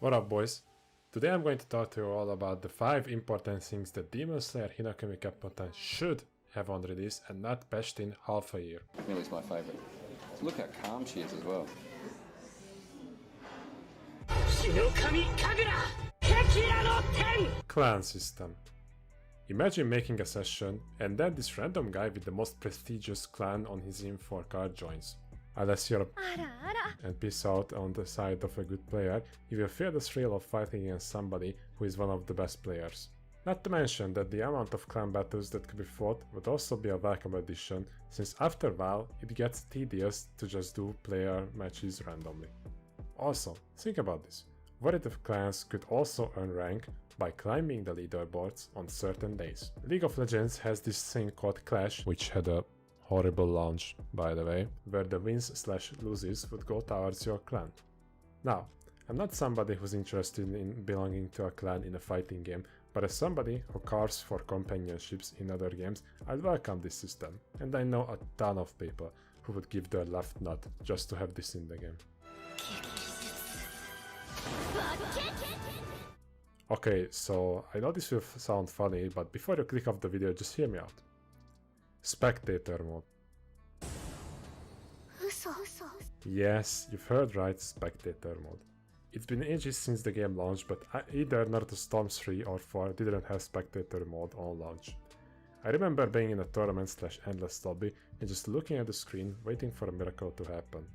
What up, boys? Today I'm going to talk to you all about the 5 important things that Demon Slayer Hinokami Kepputan should have on release and not patched in half a year. Millie's my favourite. Look how calm she is as well. Clan system. Imagine making a session and then this random guy with the most prestigious clan on his info card joins. Unless you're and piss out on the side of a good player, you will feel the thrill of fighting against somebody who is one of the best players. Not to mention that the amount of clan battles that could be fought would also be a welcome addition, since after a while it gets tedious to just do player matches randomly. Also, think about this. What if clans could also earn rank by climbing the leaderboards on certain days? League of Legends has this thing called Clash, which had a horrible launch, by the way, where the wins/loses would go towards your clan. Now, I'm not somebody who's interested in belonging to a clan in a fighting game, but as somebody who carves for companionships in other games, I'd welcome this system, and I know a ton of people who would give their left nut just to have this in the game. Okay, so I know this will sound funny, but before you click off the video, just hear me out. Spectator Mode. Yes, you've heard right, Spectator Mode. It's been ages since the game launched, but either Naruto Storm 3 or 4 didn't have Spectator Mode on launch. I remember being in a tournament/endless lobby and just looking at the screen, waiting for a miracle to happen.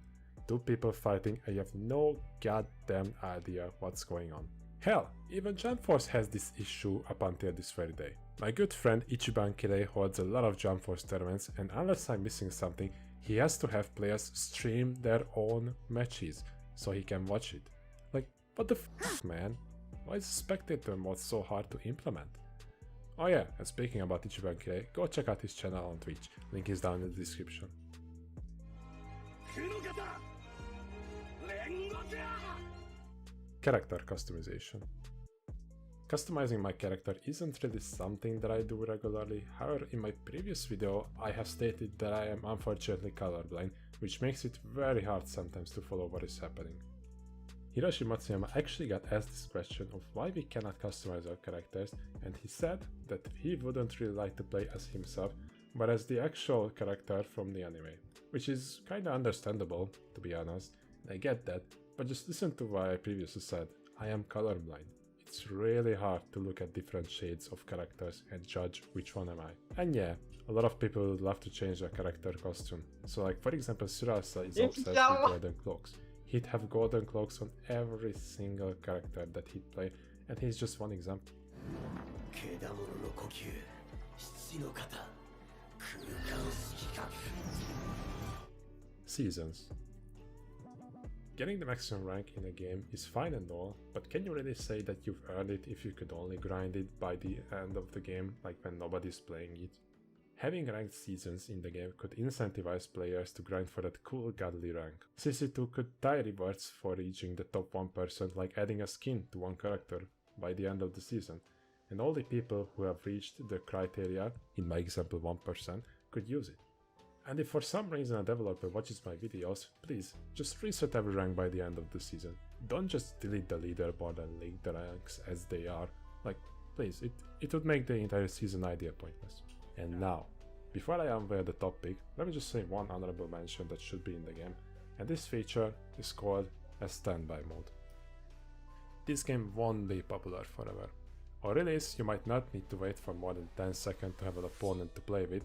2 people fighting and you have no goddamn idea what's going on. Hell, even Jump Force has this issue up until this very day. My good friend Ichiban Kirei holds a lot of Jump Force tournaments, and unless I'm missing something, he has to have players stream their own matches so he can watch it. Like, what the f, man? Why is Spectator Mode so hard to implement? Oh yeah, and speaking about Ichiban Kirei, go check out his channel on Twitch, link is down in the description. Character customization. Customizing my character isn't really something that I do regularly, however in my previous video I have stated that I am unfortunately colorblind, which makes it very hard sometimes to follow what is happening. Hiroshi Matsuyama actually got asked this question of why we cannot customize our characters, and he said that he wouldn't really like to play as himself, but as the actual character from the anime. Which is kinda understandable, to be honest, and I get that, but just listen to what I previously said, I am colorblind. It's really hard to look at different shades of characters and judge which one am I. And yeah, a lot of people would love to change their character costume. So like for example Surasa is obsessed with golden cloaks. He'd have golden cloaks on every single character that he'd play, and he's just one example. Seasons. Getting the maximum rank in a game is fine and all, but can you really say that you've earned it if you could only grind it by the end of the game, like when nobody's playing it? Having ranked seasons in the game could incentivize players to grind for that cool godly rank. CC2 could tie rewards for reaching the top 1%, like adding a skin to one character by the end of the season, and only people who have reached the criteria, in my example 1%, could use it. And if for some reason a developer watches my videos, please, just reset every rank by the end of the season. Don't just delete the leaderboard and leave the ranks as they are. Like, please, it would make the entire season idea pointless. And now, before I unveil the topic, let me just say one honorable mention that should be in the game, and this feature is called a standby mode. This game won't be popular forever. On release, you might not need to wait for more than 10 seconds to have an opponent to play with,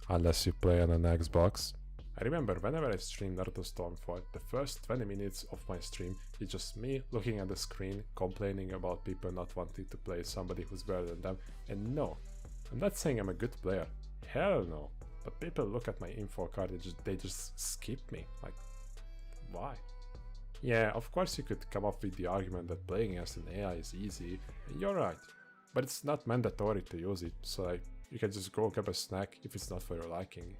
unless you play on an Xbox. I remember whenever I stream Naruto Storm 4, the first 20 minutes of my stream is just me looking at the screen, complaining about people not wanting to play somebody who's better than them, and no, I'm not saying I'm a good player, hell no, but people look at my info card and they just skip me, like, why? Yeah, of course you could come up with the argument that playing against an AI is easy, and you're right, but it's not mandatory to use it, so like, you can just go grab a snack if it's not for your liking.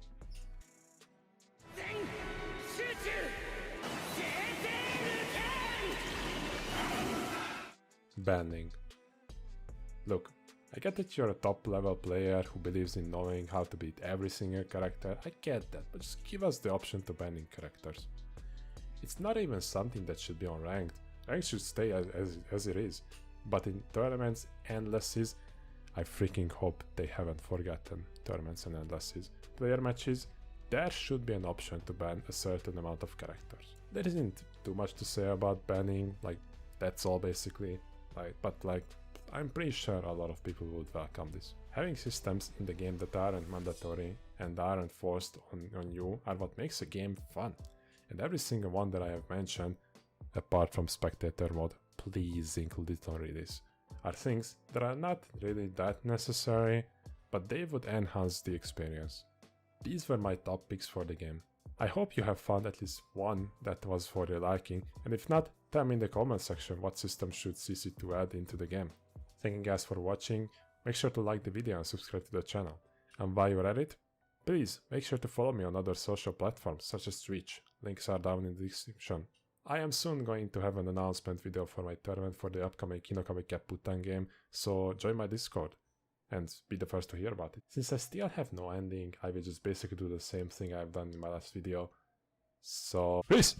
Banning. Look, I get that you're a top level player who believes in knowing how to beat every single character, I get that, but just give us the option to banning characters. It's not even something that should be on ranked, Rank should stay as it is, but in tournaments and endlesses, I freaking hope they haven't forgotten tournaments and endlesses. Player matches, there should be an option to ban a certain amount of characters. There isn't too much to say about banning, like that's all basically, but I'm pretty sure a lot of people would welcome this. Having systems in the game that aren't mandatory and aren't forced on you are what makes a game fun. And every single one that I have mentioned, apart from Spectator Mode, please include it on release, are things that are not really that necessary, but they would enhance the experience. These were my top picks for the game. I hope you have found at least one that was for your liking, and if not, tell me in the comment section what system should CC to add into the game. Thank you guys for watching, make sure to like the video and subscribe to the channel. And while you're at it, please make sure to follow me on other social platforms such as Twitch, links are down in the description. I am soon going to have an announcement video for my tournament for the upcoming Hinokami Kepputan game, so join my Discord and be the first to hear about it. Since I still have no ending, I will just basically do the same thing I've done in my last video. So, peace!